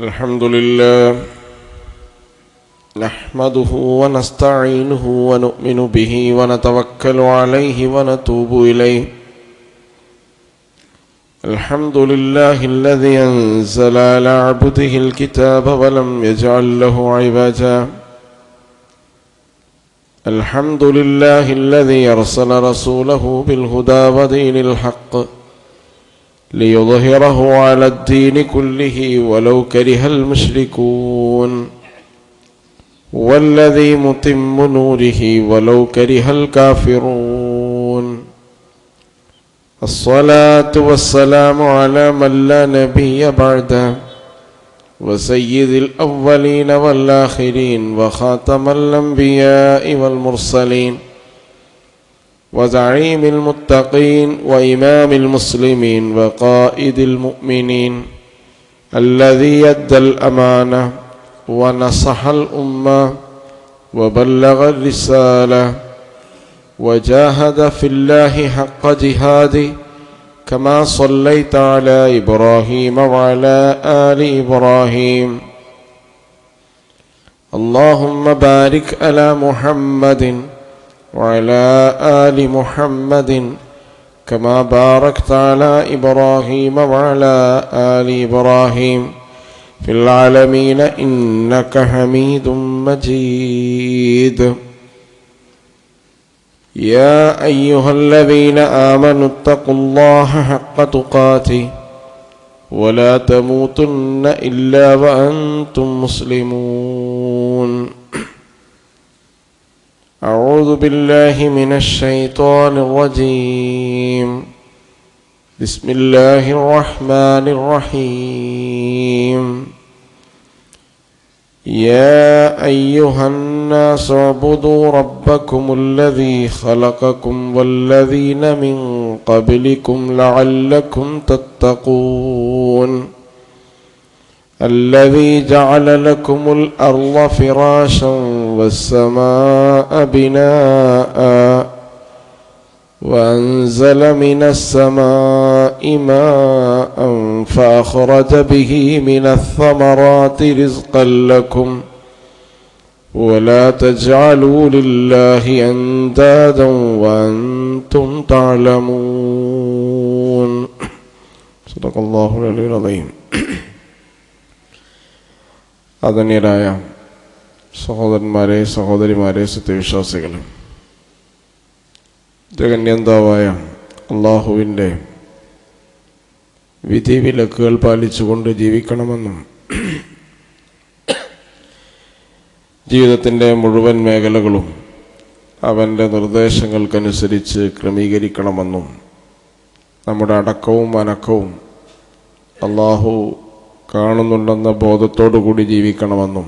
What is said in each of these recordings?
الحمد لله نحمده ونستعينه ونؤمن به ونتوكل عليه ونتوب إليه. الحمد لله الذي أنزل على عبده الكتاب ولم يجعل له عوجا. الحمد لله الذي أرسل رسوله بالهدى ودين الحق ليظهره على الدين كله ولو كره المشركون، والذي متم نوره ولو كره الكافرون. الصلاة والسلام على من لا نبي بعده، وسيد الأولين والآخرين، وخاتم الأنبياء والمرسلين، وزعيم المتقين، وإمام المسلمين، وقائد المؤمنين، الذي أدى الأمانة ونصح الأمة وبلغ الرسالة وجاهد في الله حق جهاده، كما صليت على إبراهيم وعلى آل إبراهيم. اللهم بارك على محمد وعلى آل محمد كما باركت على إبراهيم وعلى آل إبراهيم في العالمين إنك حميد مجيد. يا أيها الذين آمنوا اتقوا الله حق تقاته ولا تموتن إلا وأنتم مسلمون. أعوذ بالله من الشيطان الرجيم. بسم الله الرحمن الرحيم. يا أيها الناس اعبدوا ربكم الذي خلقكم والذين من قبلكم لعلكم تتقون. الذي جعل لكم الأرض فراشا والسماء بناء وأنزل من السماء ماء فأخرج به من الثمرات رزقا لكم ولا تجعلوا لله أندادا وأنتم تعلمون. صدق الله العلي العظيم. ആദരണീയരായ സഹോദരന്മാരെ, സഹോദരിമാരെ, സത്യവിശ്വാസികളെ, ജഗന്യന്താവായ അള്ളാഹുവിൻ്റെ വിധിവിലക്കുകൾ പാലിച്ചുകൊണ്ട് ജീവിക്കണമെന്നും ജീവിതത്തിൻ്റെ മുഴുവൻ മേഖലകളും അവൻ്റെ നിർദ്ദേശങ്ങൾക്കനുസരിച്ച് ക്രമീകരിക്കണമെന്നും നമ്മുടെ അടക്കവും അനക്കവും അള്ളാഹു കാണുന്നുണ്ടെന്ന ബോധത്തോടുകൂടി ജീവിക്കണമെന്നും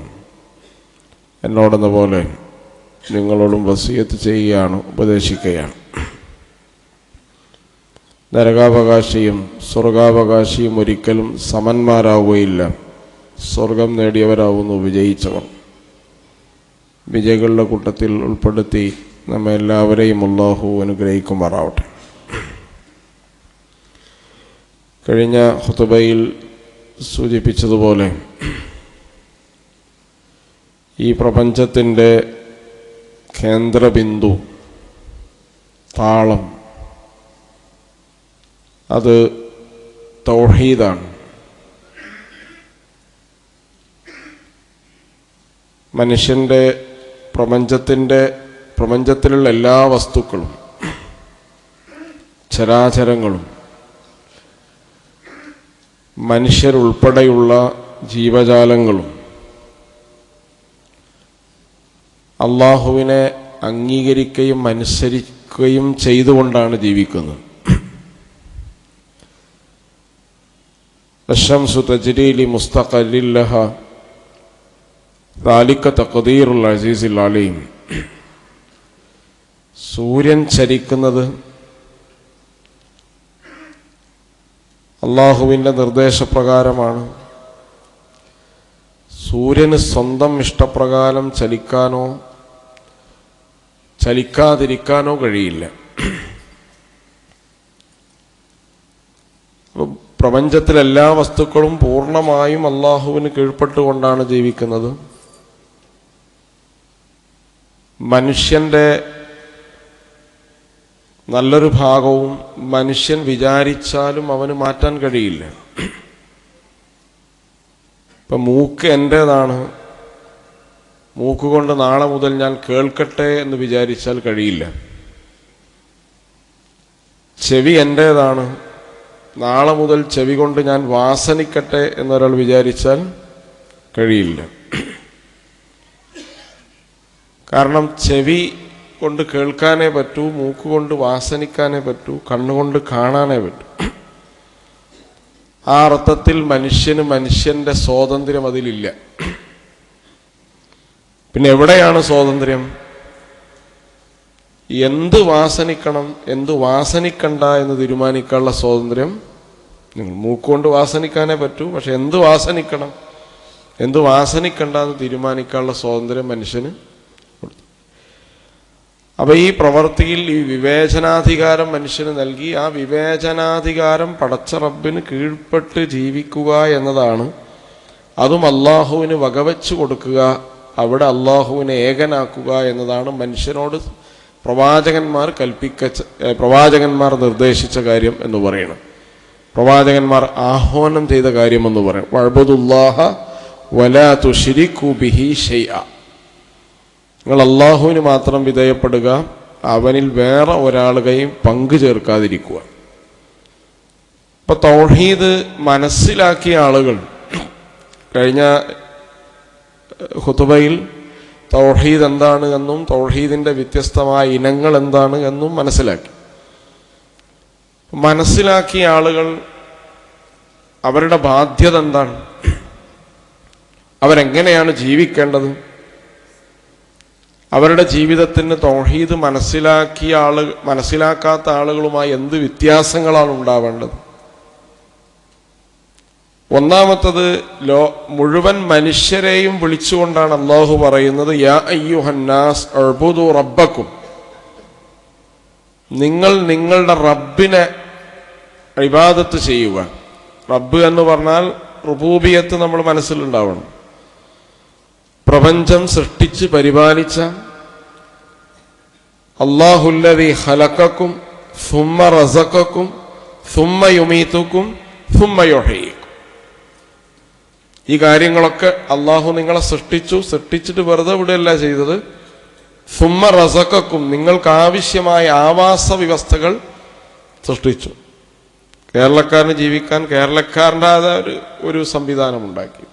എന്നോടെന്ന പോലെ നിങ്ങളോടും വസിയത്ത് ചെയ്യുകയാണ്, ഉപദേശിക്കുകയാണ്. നരകാവകാശിയും സ്വർഗാവകാശിയും ഒരിക്കലും സമന്മാരാവുകയില്ല. സ്വർഗം നേടിയവരാവുന്നു വിജയിച്ചവർ. വിജയികളുടെ കൂട്ടത്തിൽ ഉൾപ്പെടുത്തി നമ്മെ എല്ലാവരെയും അല്ലാഹു അനുഗ്രഹിക്കുമാറാവട്ടെ. കഴിഞ്ഞ ഖുതുബയിൽ സൂചിപ്പിച്ചതുപോലെ ഈ പ്രപഞ്ചത്തിൻ്റെ കേന്ദ്രബിന്ദു, താളം, അത് തൗഹീദാണ്. മനുഷ്യൻ്റെ പ്രപഞ്ചത്തിലുള്ള എല്ലാ വസ്തുക്കളും, ചരാചരങ്ങളും, മനുഷ്യരുൾപ്പെടെയുള്ള ജീവജാലങ്ങളും അള്ളാഹുവിനെ അംഗീകരിക്കുകയും അനുസരിക്കുകയും ചെയ്തുകൊണ്ടാണ് ജീവിക്കുന്നത്. അശ്ശംസു തജ്രീ ലി മുസ്തഖറിൻ ലഹാ ദാലിക തഖ്ദീറുൽ അസീസിൽ അലീം. സൂര്യൻ ചരിക്കുന്നത് അള്ളാഹുവിൻ്റെ നിർദ്ദേശപ്രകാരമാണ്. സൂര്യന് സ്വന്തം ഇഷ്ടപ്രകാരം ചലിക്കാനോ ചലിക്കാതിരിക്കാനോ കഴിയില്ല. പ്രപഞ്ചത്തിലെല്ലാ വസ്തുക്കളും പൂർണ്ണമായും അള്ളാഹുവിന് കീഴ്പ്പെട്ടുകൊണ്ടാണ് ജീവിക്കുന്നത്. മനുഷ്യൻ്റെ നല്ലൊരു ഭാഗവും മനുഷ്യൻ വിചാരിച്ചാലും അവന് മാറ്റാൻ കഴിയില്ല. ഇപ്പം മൂക്ക് എൻ്റേതാണ്, മൂക്കുകൊണ്ട് നാളെ മുതൽ ഞാൻ കേൾക്കട്ടെ എന്ന് വിചാരിച്ചാൽ കഴിയില്ല. ചെവി എൻ്റേതാണ്, നാളെ മുതൽ ചെവി കൊണ്ട് ഞാൻ വാസനിക്കട്ടെ എന്നൊരാൾ വിചാരിച്ചാൽ കഴിയില്ല. കാരണം ചെവി കൊണ്ട് കേൾക്കാനേ പറ്റൂ, മൂക്കുകൊണ്ട് വാസനിക്കാനേ പറ്റൂ, കണ്ണുകൊണ്ട് കാണാനേ പറ്റൂ. ആ അർത്ഥത്തിൽ മനുഷ്യൻ്റെ സ്വാതന്ത്ര്യം അതിലില്ല. പിന്നെ എവിടെയാണ് സ്വാതന്ത്ര്യം? എന്ത് വാസനിക്കണം, എന്ത് വാസനിക്കണ്ട എന്ന് തീരുമാനിക്കാനുള്ള സ്വാതന്ത്ര്യം നിങ്ങൾ മൂക്കുകൊണ്ട് വാസനിക്കാനേ പറ്റൂ. പക്ഷെ എന്ത് വാസനിക്കണം, എന്ത് വാസനിക്കണ്ട എന്ന് തീരുമാനിക്കാനുള്ള സ്വാതന്ത്ര്യം മനുഷ്യന്. അപ്പൊ ഈ പ്രവൃത്തിയിൽ ഈ വിവേചനാധികാരം മനുഷ്യന് നൽകി. ആ വിവേചനാധികാരം പടച്ച റബ്ബിന് കീഴ്പ്പെട്ട് ജീവിക്കുക എന്നതാണ്. അതും അള്ളാഹുവിന് വകവെച്ചു കൊടുക്കുക, അവിടെ അള്ളാഹുവിനെ ഏകനാക്കുക എന്നതാണ് മനുഷ്യനോട് പ്രവാചകന്മാർ നിർദ്ദേശിച്ച കാര്യം എന്ന് പറയണം. പ്രവാചകന്മാർ ആഹ്വാനം ചെയ്ത കാര്യം എന്ന് പറയും. വഅബ്ദുല്ലാഹ വലാ തുശ്രികൂ ബിഹി ശൈഅ. നിങ്ങൾ അള്ളാഹുവിന് മാത്രം വിധേയപ്പെടുക, അവനിൽ വേറെ ഒരാളുകയും പങ്കു ചേർക്കാതിരിക്കുക. ഇപ്പൊ തൗഹീദ് മനസ്സിലാക്കിയ ആളുകൾ കഴിഞ്ഞ ഖുതുബയിൽ തൗഹീദ് എന്താണ് എന്നും തൗഹീദിന്റെ വ്യത്യസ്തമായ ഇനങ്ങൾ എന്താണ് എന്നും മനസ്സിലാക്കിയ ആളുകൾ അവരുടെ ബാധ്യത എന്താണ്, അവരെങ്ങനെയാണ് ജീവിക്കേണ്ടത്, അവരുടെ ജീവിതത്തിന് തൗഹീദ് മനസ്സിലാക്കാത്ത ആളുകളുമായി എന്ത് വ്യത്യാസങ്ങളാണ് ഉണ്ടാവേണ്ടത്. ഒന്നാമത്തത് മുഴുവൻ മനുഷ്യരെയും വിളിച്ചുകൊണ്ടാണ് അല്ലാഹു പറയുന്നത്, യാ അയ്യുഹന്നാസ് ഉഅ്ബുദു റബ്ബക്കും. നിങ്ങൾ നിങ്ങളുടെ റബ്ബിനെ ഇബാദത്ത് ചെയ്യുക. റബ്ബ് എന്ന് പറഞ്ഞാൽ റുബൂബിയത്ത് നമ്മൾ മനസ്സിലുണ്ടാവണം. പ്രപഞ്ചം സൃഷ്ടിച്ച് പരിപാലിച്ച അല്ലാഹുല്ലദീ ഖലഖക്കും സുമ്മ റസഖക്കും സുമ്മ യുമീതുക്കും സുമ്മ യുഹ്യീക്കും. ഈ കാര്യങ്ങളൊക്കെ അള്ളാഹു നിങ്ങളെ സൃഷ്ടിച്ചിട്ട് വെറുതെ വിടുകയല്ല ചെയ്തത്. സുമ്മ റസഖക്കും, നിങ്ങൾക്ക് ആവശ്യമായ ആവാസ വ്യവസ്ഥകൾ സൃഷ്ടിച്ചു. കേരളക്കാരന് ജീവിക്കാൻ കേരളക്കാരൻ്റെതായ ഒരു സംവിധാനം ഉണ്ടാക്കി.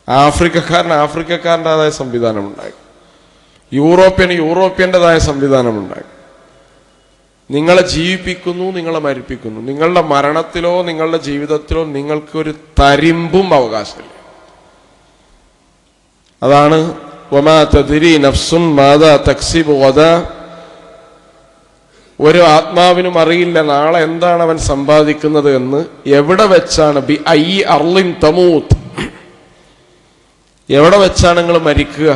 ആഫ്രിക്കക്കാരൻ്റെതായ സംവിധാനം ഉണ്ടാക്കി. യൂറോപ്യൻ്റെതായ സംവിധാനം ഉണ്ടാക്കി. നിങ്ങളെ ജീവിപ്പിക്കുന്നു, നിങ്ങളെ മരിപ്പിക്കുന്നു. നിങ്ങളുടെ മരണത്തിലോ നിങ്ങളുടെ ജീവിതത്തിലോ നിങ്ങൾക്ക് ഒരു തരിമ്പും അവകാശമില്ല. അതാണ് വമാ തദ്രി നഫ്സുൻ മാദാ തക്സിബു ഗദാ. ഒരു ആത്മാവിനും അറിയില്ല നാളെ എന്താണ് അവൻ സമ്പാദിക്കുന്നത് എന്ന്. എവിടെ വെച്ചാണ് ബി ഐ അർളിൻ തമൂത്ത്, എവിടെ വെച്ചാണ് നിങ്ങൾ മരിക്കുക?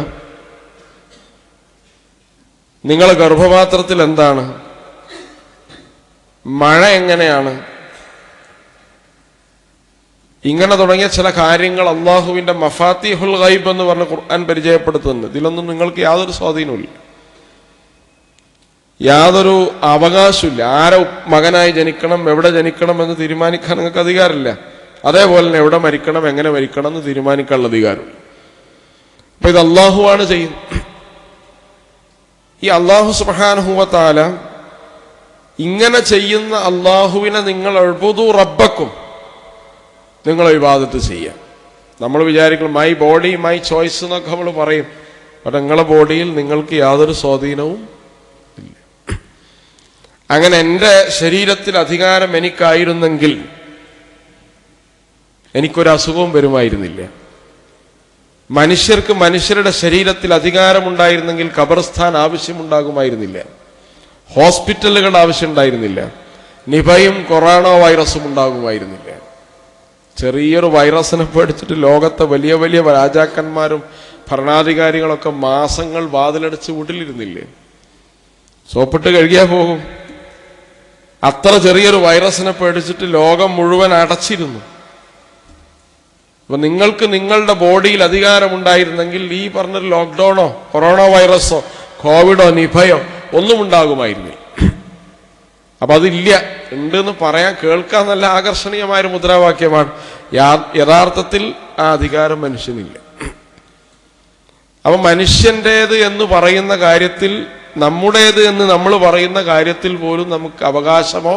നിങ്ങളെ ഗർഭപാത്രത്തിൽ എന്താണ്? മഴ എങ്ങനെയാണ്? ഇങ്ങനെ തുടങ്ങിയ ചില കാര്യങ്ങൾ അള്ളാഹുവിന്റെ മഫാത്തിഹുൽ ഗൈബ് എന്ന് പറഞ്ഞ് ഖുർആൻ പരിചയപ്പെടുത്തുന്നുണ്ട്. ഇതിലൊന്നും നിങ്ങൾക്ക് യാതൊരു സ്വാധീനമില്ല, യാതൊരു അവകാശമില്ല. ആരെ മകനായി ജനിക്കണം, എവിടെ ജനിക്കണം എന്ന് തീരുമാനിക്കാൻ നിങ്ങൾക്ക് അധികാരമില്ല. അതേപോലെ തന്നെ എവിടെ മരിക്കണം, എങ്ങനെ മരിക്കണം എന്ന് തീരുമാനിക്കാനുള്ള അധികാരമില്ല. അപ്പൊ ഇത് അള്ളാഹുവാണ് ചെയ്യുന്നത്. ഈ അള്ളാഹു സുബ്ഹാനഹു വ തആല ഇങ്ങനെ ചെയ്യുന്ന അള്ളാഹുവിനെ നിങ്ങൾ ഉഅ്ബുദു റബ്ബക്കും, നിങ്ങൾ ഇബാദത്ത് ചെയ്യാം. നമ്മൾ വിചാരിക്കണം മൈ ബോഡി മൈ ചോയ്സ് എന്നൊക്കെ നമ്മൾ പറയും. പക്ഷെ നിങ്ങളെ ബോഡിയിൽ നിങ്ങൾക്ക് യാതൊരു സ്വാധീനവും ഇല്ല. അങ്ങനെ എൻ്റെ ശരീരത്തിൽ അധികാരം എനിക്കായിരുന്നെങ്കിൽ എനിക്കൊരു അസുഖവും വരുമായിരുന്നില്ല. മനുഷ്യർക്ക് മനുഷ്യരുടെ ശരീരത്തിൽ അധികാരമുണ്ടായിരുന്നെങ്കിൽ ഖബർസ്ഥാൻ ആവശ്യമുണ്ടാകുമായിരുന്നില്ല, ഹോസ്പിറ്റലുകളുടെ ആവശ്യം ഉണ്ടായിരുന്നില്ല, നിപയും കൊറോണ വൈറസും ഉണ്ടാകുമായിരുന്നില്ല. ചെറിയൊരു വൈറസിനെ പേടിച്ചിട്ട് ലോകത്തെ വലിയ വലിയ രാജാക്കന്മാരും ഭരണാധികാരികളൊക്കെ മാസങ്ങൾ വാതിലടച്ച് വീട്ടിലിരുന്നില്ലേ? സോപ്പിട്ട് കഴുകിയാൽ പോകും. അത്ര ചെറിയൊരു വൈറസിനെ പേടിച്ചിട്ട് ലോകം മുഴുവൻ അടച്ചിരുന്നു. അപ്പൊ നിങ്ങൾക്ക് നിങ്ങളുടെ ബോഡിയിൽ അധികാരമുണ്ടായിരുന്നെങ്കിൽ ഈ പറഞ്ഞൊരു ലോക്ക്ഡൌണോ കൊറോണ വൈറസോ കോവിഡോ നിപയോ ഒന്നും ഉണ്ടാകുമായിരുന്നില്ല. അപ്പൊ അതില്ല, ഉണ്ടെന്ന് പറയാൻ കേൾക്കാൻ നല്ല ആകർഷണീയമായ ഒരു മുദ്രാവാക്യമാണ്. യഥാർത്ഥത്തിൽ ആ അധികാരം മനുഷ്യനില്ല. അപ്പൊ മനുഷ്യന്റേത് എന്ന് പറയുന്ന കാര്യത്തിൽ, നമ്മുടേത് എന്ന് നമ്മൾ പറയുന്ന കാര്യത്തിൽ പോലും നമുക്ക് അവകാശമോ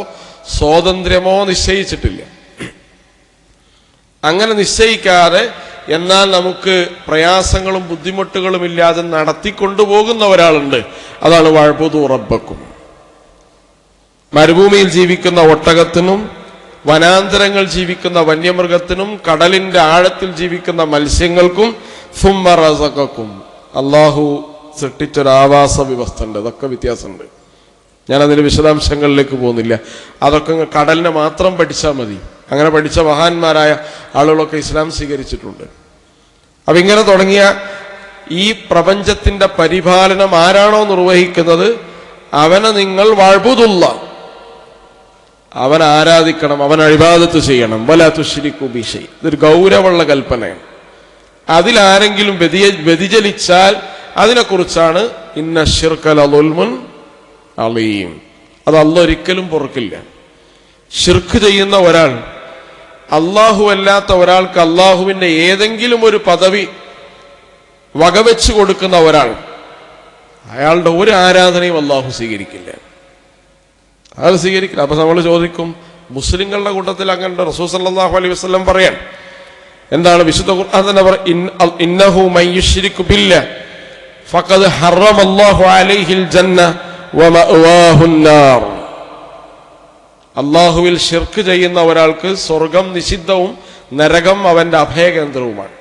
സ്വാതന്ത്ര്യമോ നിശ്ചയിച്ചിട്ടില്ല. അങ്ങനെ നിശ്ചയിക്കാതെ എന്നാൽ നമുക്ക് പ്രയാസങ്ങളും ബുദ്ധിമുട്ടുകളും ഇല്ലാതെ നടത്തിക്കൊണ്ടുപോകുന്ന ഒരാളുണ്ട്. അതാണ് വഅ്ബുദൂ റബ്ബക്കും. മരുഭൂമിയിൽ ജീവിക്കുന്ന ഒട്ടകത്തിനും വനാന്തരങ്ങൾ ജീവിക്കുന്ന വന്യമൃഗത്തിനും കടലിന്റെ ആഴത്തിൽ ജീവിക്കുന്ന മത്സ്യങ്ങൾക്കും സുമ്മ റസഖക്കും അള്ളാഹു സൃഷ്ടിച്ചൊരു ആവാസ വ്യവസ്ഥ ഉണ്ട്. അതൊക്കെ വ്യത്യാസമുണ്ട്. ഞാൻ അതിന്റെ വിശദാംശങ്ങളിലേക്ക് പോകുന്നില്ല. അതൊക്കെ കടലിനെ മാത്രം പഠിച്ചാൽ മതി. അങ്ങനെ പഠിച്ച മഹാന്മാരായ ആളുകളൊക്കെ ഇസ്ലാം സ്വീകരിച്ചിട്ടുണ്ട്. അപ്പൊ ഇങ്ങനെ തുടങ്ങിയ ഈ പ്രപഞ്ചത്തിന്റെ പരിപാലനം ആരാണോ നിർവഹിക്കുന്നത് അവനെ നിങ്ങൾ വഅ്ബുദുല്ല, അവൻ ആരാധിക്കണം, അവൻ ഇബാദത്ത് ചെയ്യണം. വലാ തുശ്രികൂ ബിഹി ഷൈഅ. ഇതൊരു ഗൗരവമുള്ള കൽപ്പനയാണ്. അതിലാരെങ്കിലും വ്യതിചലിച്ചാൽ അതിനെക്കുറിച്ചാണ് ഇന്ന ശിർക ലളുൽമുൻ അളീം. അത് അല്ലാഹു ഒരിക്കലും പൊറുക്കില്ല. ശിർക്ക് ചെയ്യുന്ന ഒരാൾ, അള്ളാഹു അല്ലാത്ത ഒരാൾക്ക് അള്ളാഹുവിന്റെ ഏതെങ്കിലും ഒരു പദവി വകവെച്ചു കൊടുക്കുന്ന ഒരാൾ, അയാളുടെ ഒരു ആരാധനയും അള്ളാഹു സ്വീകരിക്കില്ല. അത് സ്വീകരിക്കില്ല. അപ്പൊ നമ്മൾ ചോദിക്കും, മുസ്ലിങ്ങളുടെ കൂട്ടത്തിൽ അങ്ങനെ റസൂൽ സല്ലല്ലാഹു അലൈഹി വസല്ലം പറയാൻ എന്താണ്? വിശുദ്ധ ഖുർആൻ തന്നെ ഇന്നഹു മൻ യുശ്രികു ബില്ലാഹ് ഫഖദ് ഹറമല്ലാഹു അലൈഹിൽ ജന്ന വമഅവാഹുൻ നാർ. അള്ളാഹുവിൽ ശിർക്ക് ചെയ്യുന്ന ഒരാൾക്ക് സ്വർഗം നിഷിദ്ധവും നരകം അവന്റെ അഭയകേന്ദ്രവുമാണ്.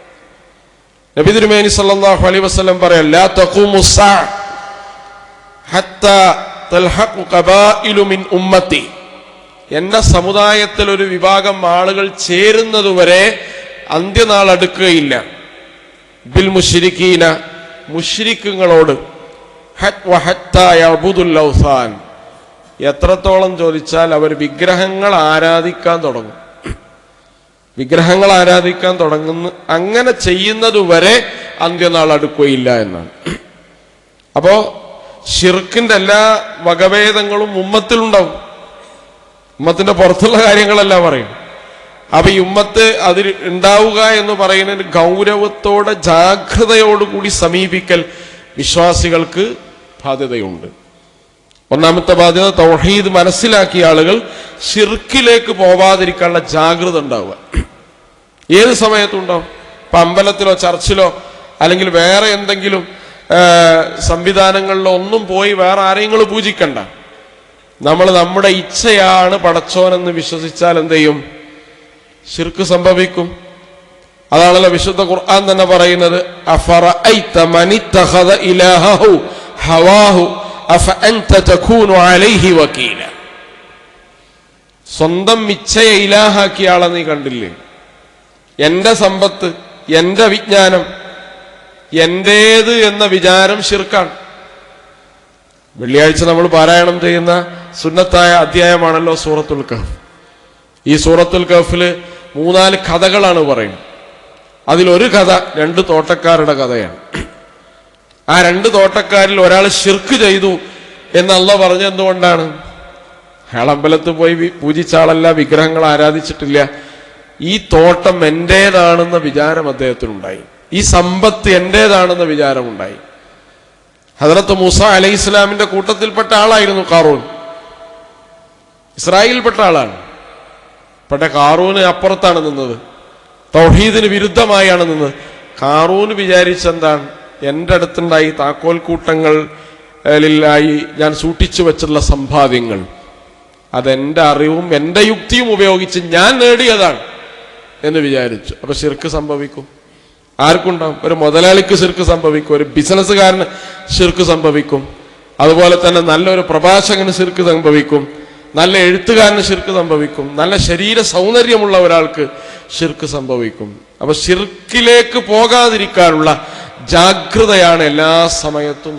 നബി തിരുമേനി സല്ലല്ലാഹു അലൈഹി വസല്ലം പറയാൻ ലാ തഖൂമു സ്സാഅ ഹത്താ തൽഹഖു ഖബായിലു മിൻ ഉമ്മത്തി. എന്റെ സമുദായത്തിൽ ഒരു വിഭാഗം ആളുകൾ ചേരുന്നതുവരെ അന്ത്യനാൾ അടുക്കുകയില്ല. ബിൽ മുശ്രിക്കീന, മുശ്രിക്കുകളോട്. ഹത്താ യഅ്ബുദുൽ ഔസാൻ, എത്രത്തോളം ചോദിച്ചാൽ അവർ വിഗ്രഹങ്ങൾ ആരാധിക്കാൻ തുടങ്ങും. വിഗ്രഹങ്ങൾ ആരാധിക്കാൻ തുടങ്ങുന്ന, അങ്ങനെ ചെയ്യുന്നതുവരെ അന്ത്യനാൾ അടുക്കുകയില്ല എന്നാണ്. അപ്പോ ശിർക്കിന്റെ എല്ലാ വകഭേദങ്ങളും ഉമ്മത്തിലുണ്ടാവും. ഉമ്മത്തിന്റെ പുറത്തുള്ള കാര്യങ്ങളല്ല പറയും. അപ്പൊ ഈ ഉമ്മത്ത് അതിൽ ഉണ്ടാവുക എന്ന് പറയുന്നതിന് ഗൗരവത്തോടെ ജാഗ്രതയോടുകൂടി സമീപിക്കൽ വിശ്വാസികൾക്ക് ബാധ്യതയുണ്ട്. ഒന്നാമത്തെ ബാധ്യത, തൗഹീദ് മനസ്സിലാക്കിയ ആളുകൾ ശിർക്കിലേക്ക് പോവാതിരിക്കാനുള്ള ജാഗ്രത ഉണ്ടാവുക. ഏത് സമയത്തും ഉണ്ടാവും. ഇപ്പൊ അമ്പലത്തിലോ ചർച്ചിലോ അല്ലെങ്കിൽ വേറെ എന്തെങ്കിലും സംവിധാനങ്ങളിലോ ഒന്നും പോയി വേറെ ആരെയും പൂജിക്കണ്ട. നമ്മൾ നമ്മുടെ ഇച്ഛയാണ് പടച്ചോനെന്ന് വിശ്വസിച്ചാൽ എന്ത് ചെയ്യും? ശിർക്ക് സംഭവിക്കും. അതാണല്ലോ വിശുദ്ധ ഖുർആൻ തന്നെ പറയുന്നത്, അഫറഅയ്ത മനിത്തഖദ ഇലാഹഹു ഹവാഹു അഫഅൻത തകൂനു അലൈഹി വകീല. സ്വന്തം ഇച്ഛയെ ഇലാഹാക്കിയ ആളെ നീ കണ്ടില്ലേ? എന്റെ സമ്പത്ത്, എന്റെ വിജ്ഞാനം, എന്റേത് എന്ന വിചാരം ശിർക്കാണ്. വെള്ളിയാഴ്ച നമ്മൾ പാരായണം ചെയ്യുന്ന സുന്നത്തായ അധ്യായമാണല്ലോ സൂറത്തുൽ കഹ്ഫ്. ഈ സൂറത്തുൽ കഹ്ഫില് 3-4 കഥകളാണ് പറയുന്നത്. അതിലൊരു കഥ 2 തോട്ടക്കാരുടെ കഥയാണ്. ആ 2 തോട്ടക്കാരിൽ ഒരാൾ ശിർക്ക് ചെയ്തു എന്ന് അല്ലാഹു പറഞ്ഞ എന്തുകൊണ്ടാണ്? അയാൾ അമ്പലത്തിൽ പോയി പൂജിച്ച ആളല്ല, വിഗ്രഹങ്ങൾ ആരാധിച്ചിട്ടില്ല. ഈ തോട്ടം എന്റേതാണെന്ന വിചാരം അദ്ദേഹത്തിനുണ്ടായി. ഈ സമ്പത്ത് എന്റേതാണെന്ന വിചാരമുണ്ടായി. ഹദ്റത്ത് മൂസ അലൈഹിസ്സലാമിന്റെ കൂട്ടത്തിൽപ്പെട്ട ആളായിരുന്നു ഖാറൂൻ. ഇസ്രായേലിൽപ്പെട്ട ആളാണ്. പക്ഷെ ഖാറൂന് അപ്പുറത്താണ് നിന്നത്, തൗഹീദിന് വിരുദ്ധമായാണ് നിന്നത്. ഖാറൂന് വിചാരിച്ചെന്താണ്? എൻ്റെ അടുത്തുണ്ടായി താക്കോൽ കൂട്ടങ്ങളിലായി ഞാൻ സൂക്ഷിച്ചു വെച്ചുള്ള സമ്പാദ്യങ്ങൾ, അതെന്റെ അറിവും എന്റെ യുക്തിയും ഉപയോഗിച്ച് ഞാൻ നേടിയതാണ് എന്ന് വിചാരിച്ചു. അപ്പൊ ശിർക്ക് സംഭവിക്കും. ആർക്കുണ്ടാവും? ഒരു മുതലാളിക്ക് ശിർക്ക് സംഭവിക്കും, ഒരു ബിസിനസ്സുകാരന് ശിർക്ക് സംഭവിക്കും, അതുപോലെ തന്നെ നല്ലൊരു പ്രഭാഷകന് ശിർക്ക് സംഭവിക്കും, നല്ല എഴുത്തുകാരന് ശിർക്ക് സംഭവിക്കും, നല്ല ശരീര സൗന്ദര്യമുള്ള ഒരാൾക്ക് ശിർക്ക് സംഭവിക്കും. അപ്പൊ ശിർക്കിലേക്ക് പോകാതിരിക്കാനുള്ള ജാഗ്രതയാണ് എല്ലാ സമയത്തും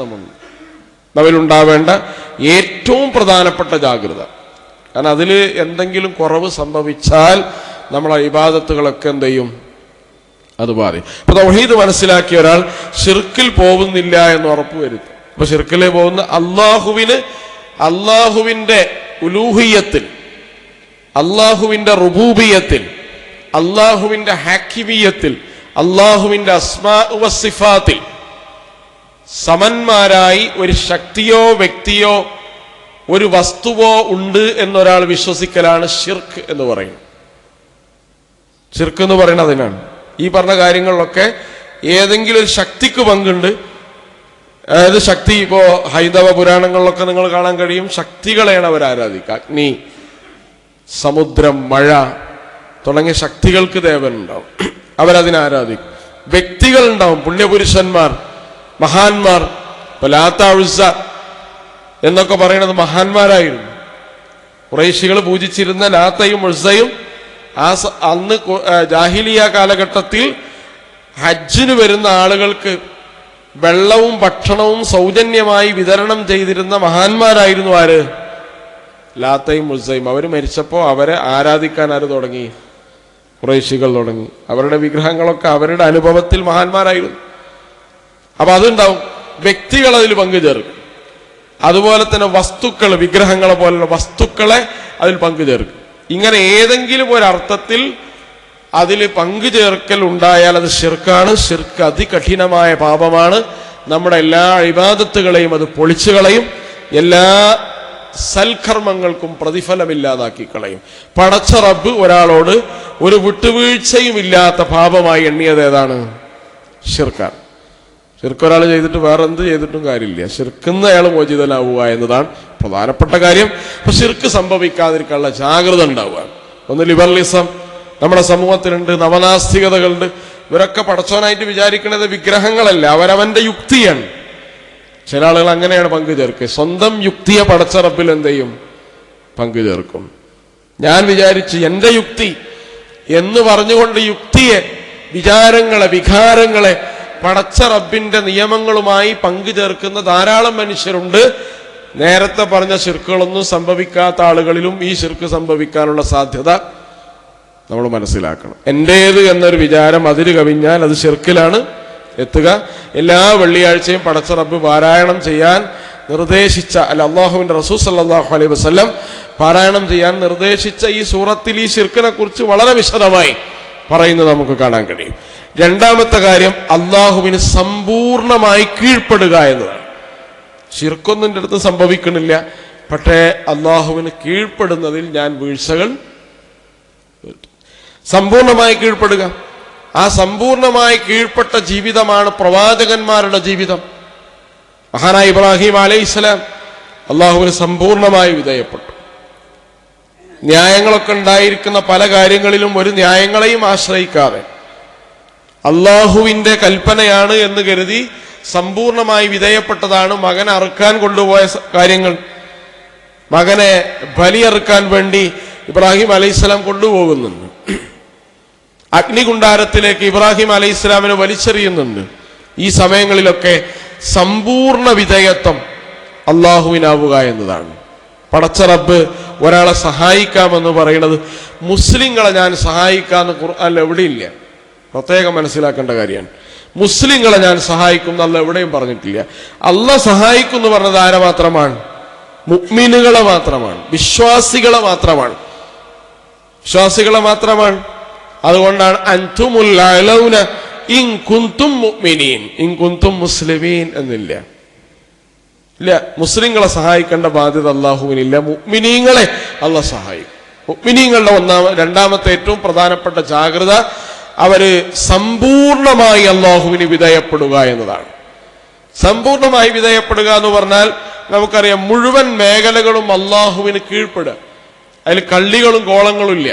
നമ്മിലുണ്ടാവേണ്ട ഏറ്റവും പ്രധാനപ്പെട്ട ജാഗ്രത. കാരണം അതിൽ എന്തെങ്കിലും കുറവ് സംഭവിച്ചാൽ നമ്മളെ ഇബാദത്തുകളൊക്കെ എന്ത് ചെയ്യും? അത് ബാധിക്കും. അപ്പൊ തൗഹീദ് മനസ്സിലാക്കിയ ഒരാൾ ശിർക്കിൽ പോകുന്നില്ല എന്ന് ഉറപ്പുവരുത്തും. അപ്പൊ ശിർക്കിലെ പോകുന്ന അള്ളാഹുവിന്റെ ഉലൂഹിയത്തിൽ, അള്ളാഹുവിന്റെ റുബൂബിയത്തിൽ, അള്ളാഹുവിന്റെ ഹാക്കിമിയത്തിൽ, അള്ളാഹുവിന്റെ അസ്മാ വസിഫാത്തിൽ സമന്മാരായി ഒരു ശക്തിയോ വ്യക്തിയോ ഒരു വസ്തുവോ ഉണ്ട് എന്നൊരാൾ വിശ്വസിക്കലാണ് ഷിർക്ക് എന്ന് പറയുന്നത്. ഷിർക്ക് എന്ന് പറയുന്നത് അതിനാണ്. ഈ പറഞ്ഞ കാര്യങ്ങളിലൊക്കെ ഏതെങ്കിലും ഒരു ശക്തിക്ക് പങ്കുണ്ട്. അതായത് ശക്തി, ഇപ്പോ ഹൈന്ദവ പുരാണങ്ങളിലൊക്കെ നിങ്ങൾ കാണാൻ കഴിയും, ശക്തികളെയാണ് അവർ ആരാധിക്കുക. അഗ്നി, സമുദ്രം, മഴ തുടങ്ങിയ ശക്തികൾക്ക് ദേവനുണ്ടാവും, അവരതിനെ ആരാധിക്കും. വ്യക്തികൾ ഉണ്ടാവും, പുണ്യപുരുഷന്മാർ, മഹാന്മാർ. ഇപ്പൊ ലാത്ത, ഉസ്സ എന്നൊക്കെ പറയുന്നത് മഹാന്മാരായിരുന്നു. ഖുറൈശികൾ പൂജിച്ചിരുന്ന ലാത്തയും ഉസ്സയും അന്ന് ജാഹിലിയ കാലഘട്ടത്തിൽ ഹജ്ജിന് വരുന്ന ആളുകൾക്ക് വെള്ളവും ഭക്ഷണവും സൗജന്യമായി വിതരണം ചെയ്തിരുന്ന മഹാന്മാരായിരുന്നു ആര്? ലാത്തയും ഉസ്സയും. അവർ മരിച്ചപ്പോൾ അവരെ ആരാധിക്കാൻ ആര് തുടങ്ങി? ഖുറൈശികൾ തുടങ്ങി. അവരുടെ വിഗ്രഹങ്ങളൊക്കെ അവരുടെ അനുഭവത്തിൽ മഹാന്മാരായിരുന്നു. അപ്പൊ അതുണ്ടാവും. വ്യക്തികൾ അതിൽ പങ്കുചേർക്കും. അതുപോലെ തന്നെ വസ്തുക്കൾ, വിഗ്രഹങ്ങളെ പോലുള്ള വസ്തുക്കളെ അതിൽ പങ്കുചേർക്കും. ഇങ്ങനെ ഏതെങ്കിലും ഒരർത്ഥത്തിൽ അതിൽ പങ്കുചേർക്കൽ ഉണ്ടായാൽ അത് ശിർക്കാണ്. ശിർക്ക് അതികഠിനമായ പാപമാണ്. നമ്മുടെ എല്ലാ ഇബാദത്തുകളെയും അത് പൊളിച്ചു കളയും, എല്ലാ സൽക്കർമ്മങ്ങൾക്കും പ്രതിഫലമില്ലാതാക്കി കളയും. പടച്ച റബ്ബ് ഒരാളോട് ഒരു വിട്ടുവീഴ്ചയും ഇല്ലാത്ത പാപമായി എണ്ണിയത് ഏതാണ്? ശിർക്കാണ്. ശിർക്ക് ഒരാൾ ചെയ്തിട്ട് വേറെ എന്ത് ചെയ്തിട്ടും കാര്യമില്ല. ശിർക്കുന്ന അയാൾ മോചിതനാവുക എന്നതാണ് പ്രധാനപ്പെട്ട കാര്യം. അപ്പൊ ശിർക്ക് സംഭവിക്കാതിരിക്കാനുള്ള ജാഗ്രത ഉണ്ടാവുക. ഒന്ന് ലിബറലിസം നമ്മുടെ സമൂഹത്തിലുണ്ട്, നവനാസ്തികതകളുണ്ട്. ഇവരൊക്കെ പടച്ചോനായിട്ട് വിചാരിക്കുന്നത് വിഗ്രഹങ്ങളല്ല, അവരവന്റെ യുക്തിയാണ്. ചില ആളുകൾ അങ്ങനെയാണ് പങ്കുചേർക്കുക. സ്വന്തം യുക്തിയെ പടച്ച റബ്ബിൽ എന്ത് ചെയ്യും? പങ്കുചേർക്കും. ഞാൻ വിചാരിച്ച് എന്റെ യുക്തി എന്ന് പറഞ്ഞുകൊണ്ട് യുക്തിയെ, വിചാരങ്ങളെ, വികാരങ്ങളെ പടച്ച റബ്ബിന്റെ നിയമങ്ങളുമായി പങ്കുചേർക്കുന്ന ധാരാളം മനുഷ്യരുണ്ട്. നേരത്തെ പറഞ്ഞ ശിർക്കുകളൊന്നും സംഭവിക്കാത്ത ആളുകളിലും ഈ ശിർക്ക് സംഭവിക്കാനുള്ള സാധ്യത നമ്മൾ മനസ്സിലാക്കണം. എന്റേത് എന്നൊരു വിചാരം അതിര് കവിഞ്ഞാൽ അത് ശിർക്കിലാണ് എത്തുക. എല്ലാ വെള്ളിയാഴ്ചയും പടച്ച റബ്ബ് പാരായണം ചെയ്യാൻ നിർദ്ദേശിച്ച, അല്ലാഹുവിന്റെ റസൂൽ സല്ലല്ലാഹു അലൈഹി വസല്ലം പാരായണം ചെയ്യാൻ നിർദ്ദേശിച്ച ഈ സൂറത്തിൽ ഈ ശിർക്കിനെ കുറിച്ച് വളരെ വിശദമായി പറയുന്നത് നമുക്ക് കാണാൻ കഴിയും. രണ്ടാമത്തെ കാര്യം, അള്ളാഹുവിന് സമ്പൂർണമായി കീഴ്പ്പെടുക എന്നതാണ്. ശിർക്കൊന്നിൻ്റെ അടുത്ത് സംഭവിക്കണില്ല, പക്ഷേ അള്ളാഹുവിന് കീഴ്പ്പെടുന്നതിൽ ഞാൻ വീഴ്ചകൾ സമ്പൂർണമായി കീഴ്പ്പെടുക. ആ സമ്പൂർണമായി കീഴ്പ്പെട്ട ജീവിതമാണ് പ്രവാചകന്മാരുടെ ജീവിതം. മഹാനായ ഇബ്രാഹിം അലൈഹിസ്സലാം അള്ളാഹുവിന് സമ്പൂർണമായി വിധേയപ്പെട്ടു. ന്യായങ്ങളൊക്കെ ഉണ്ടായിരിക്കുന്ന പല കാര്യങ്ങളിലും ഒരു ന്യായങ്ങളെയും ആശ്രയിക്കാതെ അള്ളാഹുവിന്റെ കൽപ്പനയാണ് എന്ന് കരുതി സമ്പൂർണമായി വിധേയപ്പെട്ടതാണ്. മകനെ അറുക്കാൻ കൊണ്ടുപോയ കാര്യങ്ങൾ, മകനെ ബലിയറുക്കാൻ വേണ്ടി ഇബ്രാഹിം അലൈഹിസ്സലാം കൊണ്ടുപോകുന്നുണ്ട്. അഗ്നികുണ്ഡാരത്തിലേക്ക് ഇബ്രാഹിം അലൈഹിസ്സലാമിനെ വലിച്ചെറിയുന്നുണ്ട്. ഈ സമയങ്ങളിലൊക്കെ സമ്പൂർണ്ണ വിധേയത്വം അള്ളാഹുവിനാവുക എന്നതാണ്. പടച്ച റബ്ബ് ഒരാളെ സഹായിക്കാമെന്ന് പറയുന്നത്, മുസ്ലിങ്ങളെ ഞാൻ സഹായിക്കാമെന്ന് ഖുർആനിൽ എവിടെയില്ല. പ്രത്യേകം മനസ്സിലാക്കേണ്ട കാര്യമാണ്. മുസ്ലിങ്ങളെ ഞാൻ സഹായിക്കും എന്നല്ല എവിടെയും പറഞ്ഞിട്ടില്ല. അള്ളാഹ് സഹായിക്കും എന്ന് പറഞ്ഞത് ആരെ മാത്രമാണ്? മുഅ്മിനുകളെ മാത്രമാണ്, വിശ്വാസികളെ മാത്രമാണ്, വിശ്വാസികളെ മാത്രമാണ്. അതുകൊണ്ടാണ് അൻതുമുൽ അലൗന ഇൻ കുൻതും മുഅ്മിനീൻ, ഇൻ കുൻതും മുസ്ലിമീൻ എന്നില്ല. ഇല്ല, മുസ്ലിങ്ങളെ സഹായിക്കേണ്ട ബാധ്യത അള്ളാഹുവിനില്ല. മുഅ്മിനീങ്ങളെ അള്ളാഹ് സഹായിക്കും. മുഅ്മിനീങ്ങളുടെ രണ്ടാമത്തെ ഏറ്റവും പ്രധാനപ്പെട്ട ജാഗ്രത അവര് സമ്പൂർണമായി അള്ളാഹുവിന് വിധേയപ്പെടുക എന്നതാണ്. സമ്പൂർണമായി വിധേയപ്പെടുക എന്ന് പറഞ്ഞാൽ നമുക്കറിയാം, മുഴുവൻ മേഖലകളും അള്ളാഹുവിന് കീഴ്പ്പെടുക. അതിൽ കള്ളികളും കോളങ്ങളും ഇല്ല.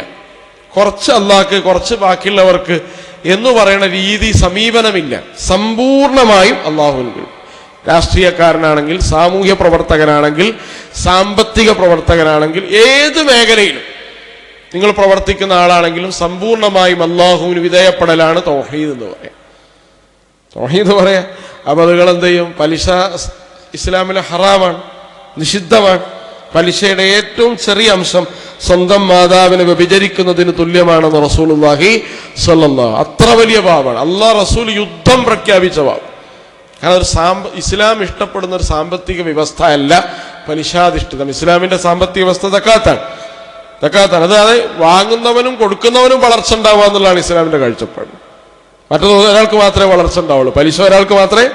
കുറച്ച് അള്ളാഹ്ക്ക്, കുറച്ച് ബാക്കിയുള്ളവർക്ക് എന്ന് പറയുന്ന രീതി, സമീപനമില്ല. സമ്പൂർണമായും അള്ളാഹുവിന് കീഴ്. രാഷ്ട്രീയക്കാരനാണെങ്കിൽ, സാമൂഹ്യ പ്രവർത്തകനാണെങ്കിൽ, സാമ്പത്തിക പ്രവർത്തകനാണെങ്കിൽ, ഏത് മേഖലയിലും നിങ്ങൾ പ്രവർത്തിക്കുന്ന ആളാണെങ്കിലും സമ്പൂർണമായും അള്ളാഹുവിന് വിധേയപ്പെടലാണ് തൗഹീദ് എന്ന് പറയാം. തൗഹീദ് പറയാ. അപ്പൊ അതുകൾ എന്ത് ചെയ്യും? പലിശ ഇസ്ലാമിലെ ഹറാമാണ്, നിഷിദ്ധമാണ്. പലിശയുടെ ഏറ്റവും ചെറിയ അംശം സ്വന്തം മാതാവിനെ വ്യഭിചരിക്കുന്നതിന് തുല്യമാണെന്ന് റസൂലുള്ളാഹി സ്വല്ലല്ലാഹു. അത്ര വലിയ പാപമാണ്. അള്ളാഹ് റസൂൽ യുദ്ധം പ്രഖ്യാപിച്ച പാപം. കാരണം ഒരു ഇസ്ലാം ഇഷ്ടപ്പെടുന്ന ഒരു സാമ്പത്തിക വ്യവസ്ഥ അല്ല പലിശാധിഷ്ഠിതം. ഇസ്ലാമിന്റെ സാമ്പത്തിക വ്യവസ്ഥ സക്കാത്താണ്. അത് വാങ്ങുന്നവനും കൊടുക്കുന്നവനും വളർച്ച ഉണ്ടാവുക എന്നുള്ളതാണ് ഇസ്ലാമിന്റെ കാഴ്ചപ്പാട്. മറ്റത് ഒരാൾക്ക് മാത്രമേ വളർച്ച ഉണ്ടാവുള്ളൂ, പലിശ ഒരാൾക്ക് മാത്രമേ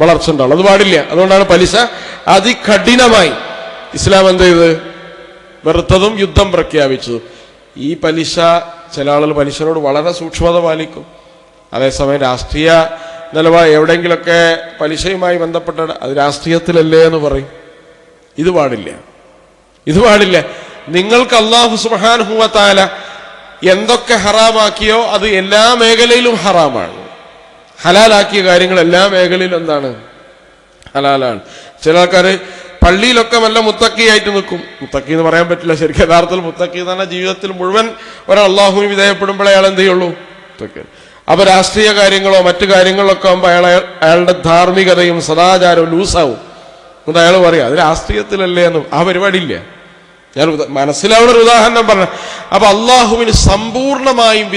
വളർച്ച ഉണ്ടാവുള്ളൂ. അത് പാടില്ല. അതുകൊണ്ടാണ് പലിശ അതികഠിനമായി ഇസ്ലാം എന്ത് ചെയ്ത് വെറുത്തതും യുദ്ധം പ്രഖ്യാപിച്ചതും. ഈ പലിശ ചില ആളുകൾ പലിശനോട് വളരെ സൂക്ഷ്മത പാലിക്കും. അതേസമയം രാഷ്ട്രീയ നിലവാരം എവിടെയെങ്കിലൊക്കെ പലിശയുമായി ബന്ധപ്പെട്ട അത് രാഷ്ട്രീയത്തിലല്ലേ എന്ന് പറയും. ഇത് പാടില്ല. നിങ്ങൾക്ക് അല്ലാഹു സുബ്ഹാനഹു വ തആല എന്തൊക്കെ ഹറാമാക്കിയോ അത് എല്ലാ മേഖലയിലും ഹറാമാണ്. ഹലാലാക്കിയ കാര്യങ്ങൾ എല്ലാ മേഖലയിലും എന്താണ്? ഹലാലാണ്. ചില ആൾക്കാര് പള്ളിയിലൊക്കെ നല്ല മുത്തക്കിയായിട്ട് നിൽക്കും. മുത്തക്കി എന്ന് പറയാൻ പറ്റില്ല ശരിക്കും. യഥാർത്ഥത്തിൽ മുത്തക്കി എന്ന് പറഞ്ഞാൽ ജീവിതത്തിൽ മുഴുവൻ ഒരാൾ അള്ളാഹുവിന് വിധേയപ്പെടുമ്പോഴേ അയാൾ എന്ത് ചെയ്യുള്ളൂ? അപ്പൊ രാഷ്ട്രീയ കാര്യങ്ങളോ മറ്റു കാര്യങ്ങളിലൊക്കെ ആകുമ്പോൾ അയാളുടെ ധാർമ്മികതയും സദാചാരവും ലൂസാവും. എന്നിട്ട് അയാൾ പറയാം അത് രാഷ്ട്രീയത്തിലല്ലേ എന്ന്. ആ പരിപാടിയില്ല. ഞാൻ മനസ്സിലാവുന്ന ഒരു ഉദാഹരണം പറഞ്ഞു. അപ്പൊ അള്ളാഹുവിന് സമ്പൂർണമായും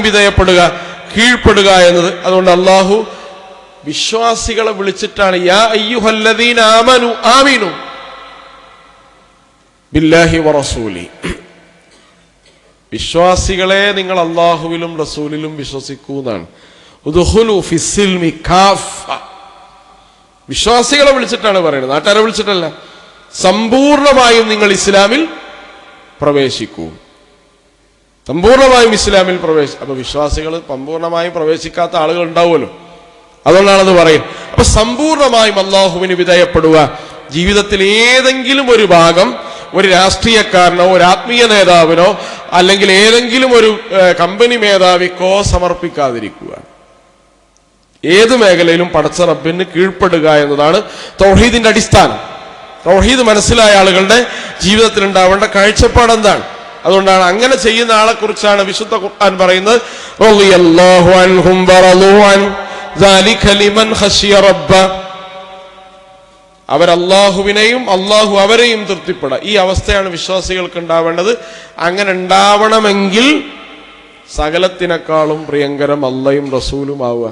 വിധേയപ്പെടുക, കീഴ്പ്പെടുക എന്നത്. അതുകൊണ്ട് അള്ളാഹു വിശ്വാസികളെ വിളിച്ചിട്ടാണ് യാ അയ്യുഹല്ലദീന ആമിനു ബില്ലാഹി വറസൂലി. വിശ്വാസികളെ നിങ്ങൾ അള്ളാഹുവിലും റസൂലിലും വിശ്വസിക്കൂ എന്നാണ്. ഉദ്ഖുലു ഫിസ്സിൽമി കാഫ. വിശ്വാസികളെ വിളിച്ചിട്ടാണ് പറയുന്നത്, നാട്ടുകാരെ വിളിച്ചിട്ടല്ല. സമ്പൂർണമായും നിങ്ങൾ ഇസ്ലാമിൽ പ്രവേശിക്കൂ. സമ്പൂർണമായും ഇസ്ലാമിൽ അപ്പൊ വിശ്വാസികൾ സമ്പൂർണമായും പ്രവേശിക്കാത്ത ആളുകൾ ഉണ്ടാവുമല്ലോ, അതുകൊണ്ടാണത് പറയും. അപ്പൊ സമ്പൂർണമായും അള്ളാഹുവിന് വിധേയപ്പെടുക. ജീവിതത്തിൽ ഏതെങ്കിലും ഒരു ഭാഗം ഒരു രാഷ്ട്രീയക്കാരനോ ഒരു ആത്മീയ നേതാവിനോ അല്ലെങ്കിൽ ഏതെങ്കിലും ഒരു കമ്പനി മേധാവിക്കോ സമർപ്പിക്കാതിരിക്കുക. ഏത് മേഖലയിലും പടച്ച റബ്ബിന് കീഴ്പ്പെടുക എന്നതാണ് തൗഹീദിന്റെ അടിസ്ഥാനം. തൗഹീദ് മനസ്സിലായ ആളുകളുടെ ജീവിതത്തിൽ ഉണ്ടാവേണ്ട കാഴ്ചപ്പാട് എന്താണ്? അതുകൊണ്ടാണ് അങ്ങനെ ചെയ്യുന്ന ആളെ കുറിച്ചാണ് വിശുദ്ധ ഖുർആൻ പറയുന്നത്, റളിയല്ലാഹു അൻഹും വറളൂ അൻ ദാലിക ലിമൻ ഖശിയ റബ്ബ. അവരല്ലാഹുവിനെയും അല്ലാഹു അവരെയും തൃപ്തിപ്പെടാം. ഈ അവസ്ഥയാണ് വിശ്വാസികൾക്ക് ഉണ്ടാവേണ്ടത്. അങ്ങനെ ഉണ്ടാവണമെങ്കിൽ സകലത്തിനേക്കാളും പ്രിയങ്കരം അള്ളയും റസൂലും ആവുക.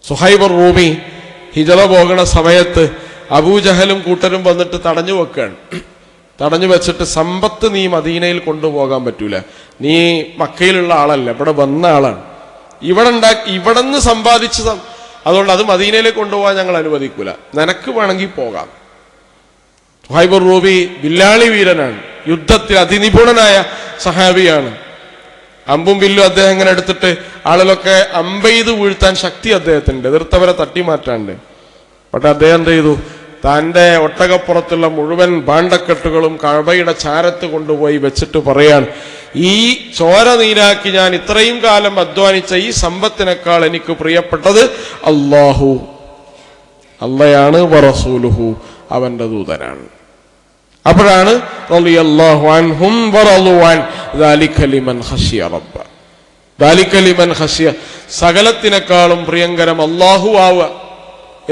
സുഹൈബ് റൂമി ഹിജറ പോകുന്ന സമയത്ത് അബൂജഹലും കൂട്ടരും വന്നിട്ട് തടഞ്ഞു വെക്കുകയാണ്. തടഞ്ഞു വെച്ചിട്ട് സമ്പത്ത് നീ മദീനയിൽ കൊണ്ടുപോകാൻ പറ്റൂല, നീ മക്കയിലുള്ള ആളല്ല, ഇവിടെ വന്ന ആളാണ്, ഇവിടെ നിന്ന് സമ്പാദിച്ച് അതുകൊണ്ട് അത് മദീനയിലേക്ക് കൊണ്ടുപോകാൻ ഞങ്ങൾ അനുവദിക്കൂല, നിനക്ക് വേണമെങ്കിൽ പോകാം. സുഹൈബ് റൂമി വില്ലാളി വീരനാണ്, യുദ്ധത്തിൽ അതിനിപുണനായ സഹാബിയാണ്. അമ്പും വില്ലും അദ്ദേഹം ഇങ്ങനെ എടുത്തിട്ട് ആളുകളൊക്കെ അമ്പെയ്ത് വീഴ്ത്താൻ ശക്തി അദ്ദേഹത്തിൻ്റെ, എതിർത്തവരെ തട്ടിമാറ്റാണ്ട്. പക്ഷെ അദ്ദേഹം എന്ത് ചെയ്തു? തൻ്റെ ഒട്ടകപ്പുറത്തുള്ള മുഴുവൻ ഭാണ്ഡക്കെട്ടുകളും കഅബയുടെ ചാരത്ത് കൊണ്ടുപോയി വെച്ചിട്ട് പറയാൻ, ഈ ചോര നീരാക്കി ഞാൻ ഇത്രയും കാലം അധ്വാനിച്ച ഈ സമ്പത്തിനേക്കാൾ എനിക്ക് പ്രിയപ്പെട്ടത് അള്ളയാണ് വറസൂലുഹു, അവന്റെ ദൂതനാണ്. അപ്പോഴാണ് റളിയല്ലാഹു അൻഹും വറളൂ അൻ ദാലിക ലിമൻ ഖശിയ റബ്ബ. ദാലിക ലിമൻ ഖശിയ, സകലത്തിനേക്കാളും പ്രിയങ്കരം അല്ലാഹു ആവുക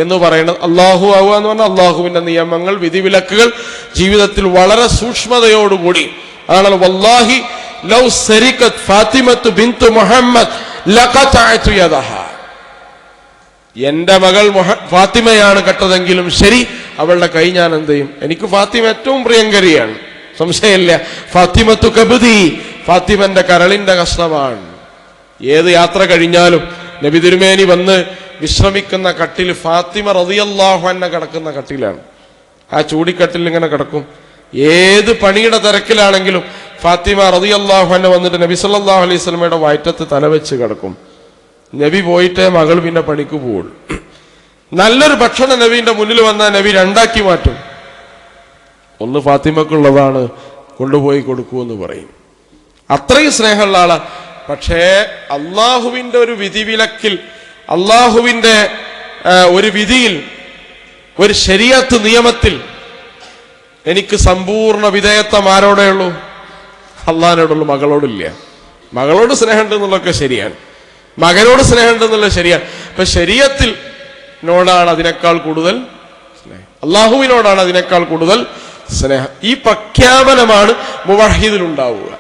എന്ന് പറയുന്നത്. അല്ലാഹു ആവുക എന്ന് പറഞ്ഞാൽ അള്ളാഹുവിന്റെ നിയമങ്ങൾ വിധിവിലക്കുകൾ ജീവിതത്തിൽ വളരെ സൂക്ഷ്മതയോടുകൂടി. അതാണ് വല്ലാഹി ലൗ സരിഖത് ഫാത്തിമത്തു ബിൻതു മുഹമ്മദ് ലഖതഅതു യദഹ. എന്റെ മകൾ ഫാത്തിമയാണ് കെട്ടതെങ്കിലും ശരി, അവളുടെ കൈ ഞാൻ എന്ത് ചെയ്യും? എനിക്ക് ഫാത്തിമ ഏറ്റവും പ്രിയങ്കരിയാണ്, സംശയമില്ല. ഫാത്തിമത്തു കബ്ദി, ഫാത്തിമന്റെ കരളിന്റെ കഷ്ണമാണ്. ഏത് യാത്ര കഴിഞ്ഞാലും നബി തിരുമേനി വന്ന് വിശ്രമിക്കുന്ന കട്ടിൽ ഫാത്തിമ റളിയല്ലാഹു അൻഹ കിടക്കുന്ന കട്ടിലാണ്. ആ ചൂടിക്കട്ടിൽ ഇങ്ങനെ കിടക്കും. ഏത് പണിയുടെ തിരക്കിലാണെങ്കിലും ഫാത്തിമ റളിയല്ലാഹു അൻഹ വന്നിട്ട് നബി സല്ലല്ലാഹു അലൈഹി വസല്ലമയുടെ വയറ്റത്ത് തലവെച്ച് കിടക്കും. നബി പോയിട്ടേ മകൾ പിന്നെ പണിക്ക് പോകുള്ളൂ. നല്ലൊരു ഭക്ഷണം നബീന്റെ മുന്നിൽ വന്നാൽ നബി രണ്ടാക്കി മാറ്റും. ഒന്ന് ഫാത്തിമക്കുള്ളതാണ്, കൊണ്ടുപോയി കൊടുക്കൂ എന്ന് പറയും. അത്രയും സ്നേഹമുള്ള ആളാ. പക്ഷേ അള്ളാഹുവിന്റെ ഒരു വിധിവിലക്കിൽ, അള്ളാഹുവിന്റെ ഒരു വിധിയിൽ, ഒരു ശരീഅത്ത് നിയമത്തിൽ എനിക്ക് സമ്പൂർണ്ണ വിധേയത്വം ആരോടേ ഉള്ളൂ? അള്ളാഹിനോടുള്ളൂ, മകളോടില്ല. മകളോട് സ്നേഹമുണ്ട് എന്നുള്ളതൊക്കെ ശരിയാണ്, മകനോട് സ്നേഹമുണ്ട് എന്നുള്ളത് ശരിയാണ്. അപ്പൊ ശരീഅത്തിൽ നോടാണ് അതിനേക്കാൾ കൂടുതൽ സ്നേഹം. അള്ളാഹുവിനോടാണ് അതിനേക്കാൾ കൂടുതൽ സ്നേഹം. ഈ പ്രഖ്യാപനമാണ് മുവഹീദിൽ ഉണ്ടാവുക.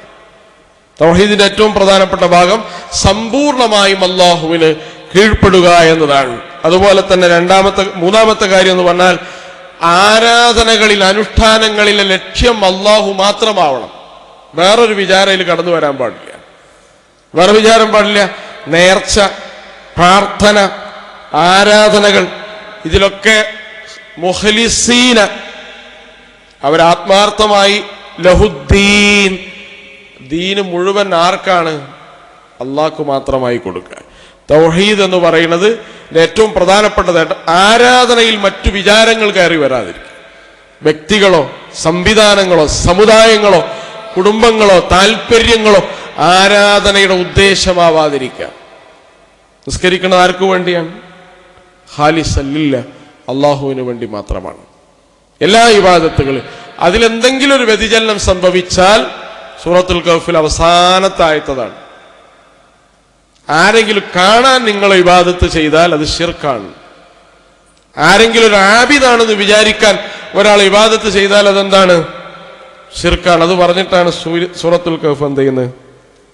തൗഹീദിന്റെ ഏറ്റവും പ്രധാനപ്പെട്ട ഭാഗം സമ്പൂർണമായും അള്ളാഹുവിന് കീഴ്പ്പെടുക എന്നതാണ്. അതുപോലെ തന്നെ മൂന്നാമത്തെ കാര്യം എന്ന് പറഞ്ഞാൽ ആരാധനകളിൽ, അനുഷ്ഠാനങ്ങളിലെ ലക്ഷ്യം അള്ളാഹു മാത്രമാവണം. വേറൊരു വിചാരയിൽ കടന്നു വരാൻ പാടില്ല, വേറെ വിചാരം പാടില്ല. നേർച്ച, പ്രാർത്ഥന, ആരാധനകൾ, ഇതിലൊക്കെ മുഖ്ലിസീന, അവരാത്മാർത്ഥമായി ലഹുദ്ദീൻ, ദീന് മുഴുവൻ ആർക്കാണ്? അള്ളാഹ്ക്ക് മാത്രമായി കൊടുക്കുക. തൗഹീദ് എന്ന് പറയുന്നത് ഏറ്റവും പ്രധാനപ്പെട്ടതായിട്ട് ആരാധനയിൽ മറ്റു വിചാരങ്ങൾ കയറി വരാതിരിക്കും. വ്യക്തികളോ സംവിധാനങ്ങളോ സമുദായങ്ങളോ കുടുംബങ്ങളോ താല്പര്യങ്ങളോ ആരാധനയുടെ ഉദ്ദേശമാവാതിരിക്കുക. നിസ്കരിക്കുന്നത് ആർക്കു വേണ്ടിയാണ്? ഖാലിസല്ല, അള്ളാഹുവിന് വേണ്ടി മാത്രമാണ്. എല്ലാ ഇബാദത്തുകളും അതിലെന്തെങ്കിലും ഒരു വ്യതിചലനം സംഭവിച്ചാൽ സൂറത്തുൽ കഹ്ഫിൽ അവസാനത്തെ ആയത്തതാണ്, ആരെങ്കിലും കാണാൻ നിങ്ങൾ ഇബാദത്ത് ചെയ്താൽ അത് ശിർക്കാണ്. ആരെങ്കിലും ഒരു ആബിദാണെന്ന് വിചാരിക്കാൻ ഒരാൾ ഇബാദത്ത് ചെയ്താൽ അതെന്താണ്? ശിർക്കാണ്. അത് പറഞ്ഞിട്ടാണ് സൂറത്തുൽ കഹ്ഫ് എന്ത് ചെയ്യുന്നത്?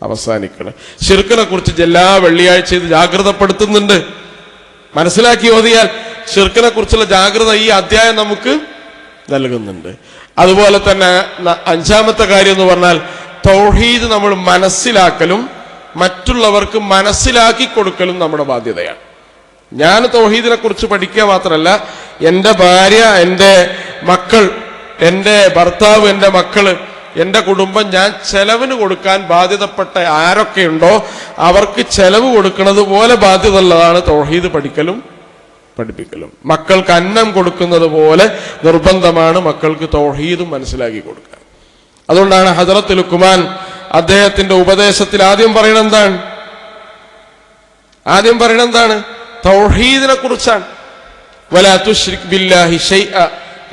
അവസാനിക്കണം. ശിർക്കിനെ കുറിച്ച് എല്ലാ വെള്ളിയാഴ്ച ഇത് ജാഗ്രതപ്പെടുത്തുന്നുണ്ട്. മനസ്സിലാക്കി ഓതിയാൽ ശിർക്കിനെ കുറിച്ചുള്ള ജാഗ്രത ഈ അധ്യായം നമുക്ക് നൽകുന്നുണ്ട്. അതുപോലെ തന്നെ അഞ്ചാമത്തെ കാര്യം എന്ന് പറഞ്ഞാൽ തൗഹീദ് നമ്മൾ മനസ്സിലാക്കലും മറ്റുള്ളവർക്ക് മനസ്സിലാക്കി കൊടുക്കലും നമ്മുടെ ബാധ്യതയാണ്. ഞാൻ തൗഹീദിനെ കുറിച്ച് പഠിക്കുക മാത്രമല്ല, എൻ്റെ ഭാര്യ, എൻ്റെ മക്കൾ, എൻ്റെ ഭർത്താവ്, എൻ്റെ മക്കള്, എൻ്റെ കുടുംബം, ഞാൻ ചെലവിന് കൊടുക്കാൻ ബാധ്യതപ്പെട്ട ആരൊക്കെയുണ്ടോ അവർക്ക് ചെലവ് കൊടുക്കുന്നത് പോലെ ബാധ്യത ഉള്ളതാണ് തൗഹീദ് പഠിക്കലും പഠിപ്പിക്കലും. മക്കൾക്ക് അന്നം കൊടുക്കുന്നത് പോലെ നിർബന്ധമാണ് മക്കൾക്ക് തൗഹീദും മനസ്സിലാക്കി കൊടുക്കുക. അതുകൊണ്ടാണ് ഹദ്റത്ത് ലുഖ്മാൻ അദ്ദേഹത്തിന്റെ ഉപദേശത്തിൽ ആദ്യം പറയണ എന്താണ്? തൗഹീദിനെ കുറിച്ചാണ്. വലാ തുശ്രിക് ബില്ലാഹി ശൈഅ,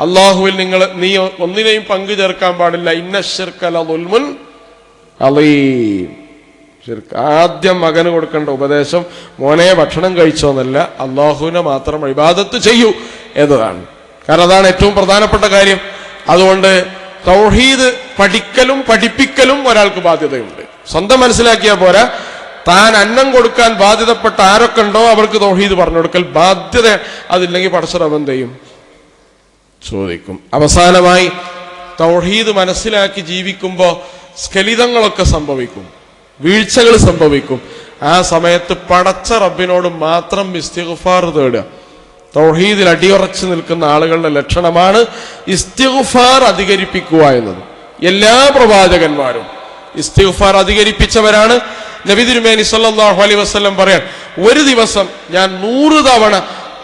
അല്ലാഹുവിൽ നീ ഒന്നിനെയും പങ്കു ചേർക്കാൻ പാടില്ല. ഇന്ന ശിർക ലദുൽമുൻ അളീം. ശിർക്ക് ആദ്യം മകന് കൊടുക്കേണ്ട ഉപദേശം മോനെ ഭക്ഷണം കഴിച്ചോന്നല്ല, അള്ളാഹുവിനെ മാത്രം ഇബാദത്ത് ചെയ്യൂ എന്നതാണ്. കാരണം അതാണ് ഏറ്റവും പ്രധാനപ്പെട്ട കാര്യം. അതുകൊണ്ട് തൗഹീദ് പഠിക്കലും പഠിപ്പിക്കലും ഒരാൾക്ക് ബാധ്യതയുണ്ട്. സ്വന്തം മനസ്സിലാക്കിയാൽ പോരാ, താൻ അന്നം കൊടുക്കാൻ ബാധ്യതപ്പെട്ട ആരൊക്കെ ഉണ്ടോ അവർക്ക് തൗഹീദ് പറഞ്ഞു കൊടുക്കൽ ബാധ്യത. അതില്ലെങ്കിൽ പടച്ചറബ് എന്ത് ചെയ്യും? ചോദിക്കും. അവസാനമായി തൗഹീദ് മനസ്സിലാക്കി ജീവിക്കുമ്പോൾ സ്ഖലിതങ്ങളൊക്കെ സംഭവിക്കും, വീഴ്ചകൾ സംഭവിക്കും. ആ സമയത്ത് പടച്ച റബ്ബിനോട് മാത്രം ഇസ്തിഗ്ഫാർ തേടുക. തൗഹീദിൽ അടിയുറച്ചു നിൽക്കുന്ന ആളുകളുടെ ലക്ഷണമാണ് ഇസ്തിഗ്ഫാർ അധികരിപ്പിക്കുക എന്നത്. എല്ലാ പ്രവാചകന്മാരും ഇസ്തിഗ്ഫാർ അധികരിപ്പിച്ചവരാണ്. നബി തിരുമേനി സല്ലല്ലാഹു അലൈഹി വസല്ലം പറയാൻ, ഒരു ദിവസം ഞാൻ 100 തവണ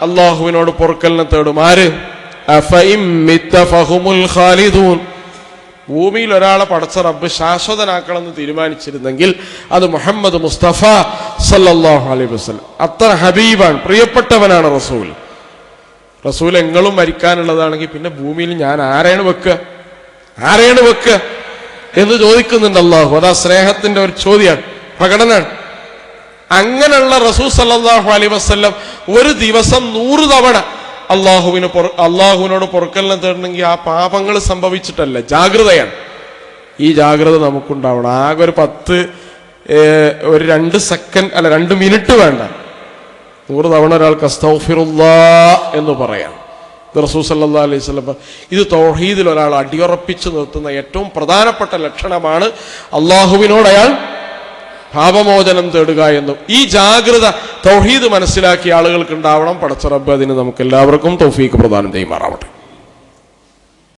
അള്ളാഹുവിനോട് പൊറുക്കലിനെ തേടും. ആര്? അഫഇം മിത്ത ഫഹുമുൽ ഖാലിദൂൻ. ഭൂമിയിൽ ഒരാളെ പടച്ച റബ്ബ് ശാശ്വതനാക്കണമെന്ന് തീരുമാനിച്ചിരുന്നെങ്കിൽ അത് മുഹമ്മദ് മുസ്തഫ സല്ലല്ലാഹു അലൈഹി വസല്ലം. അത്ര ഹബീബാണ്, പ്രിയപ്പെട്ടവനാണ് റസൂൽ. റസൂൽ എങ്ങളും മരിക്കാനുള്ളതാണെങ്കിൽ പിന്നെ ഭൂമിയിൽ ഞാൻ ആരെയാണ് വെക്കുക എന്ന് ചോദിക്കുന്നുണ്ട് അള്ളാഹു. അതാ സ്നേഹത്തിന്റെ ഒരു ചോദ്യമാണ്, പ്രകടനാണ്. അങ്ങനെയുള്ള റസൂൽ സല്ലല്ലാഹു അലൈഹി വസല്ലം ഒരു ദിവസം 100 തവണ അള്ളാഹുവിനോട് പൊറുക്കലിനെ തേടണമെങ്കിൽ ആ പാപങ്ങൾ സംഭവിച്ചിട്ടല്ല, ജാഗ്രതയാണ്. ഈ ജാഗ്രത നമുക്കുണ്ടാവണം. ആകെ ഒരു 2 സെക്കൻഡ് അല്ല 2 മിനിറ്റ് വേണ്ട. 100 തവണ ഒരാൾക്ക് അസ്തഗ്ഫിറുല്ലാഹ് എന്ന് പറയാം. ഇത് റസൂൽ സല്ലല്ലാഹു അലൈഹി വസല്ലം. ഇത് തൗഹീദിൽ ഒരാൾ അടിയുറപ്പിച്ചു നിർത്തുന്ന ഏറ്റവും പ്രധാനപ്പെട്ട ലക്ഷണമാണ് അള്ളാഹുവിനോട് അയാൾ പാപമോചനം തേടുക എന്നും. ഈ ജാഗ്രത തൗഹീദ് മനസ്സിലാക്കിയ ആളുകൾക്ക് ഉണ്ടാവണം. പടച്ച റബ്ബ് അതിന് നമുക്ക് എല്ലാവർക്കും തൗഫീഖ് പ്രദാനം ചെയ്യുമാറാവട്ടെ.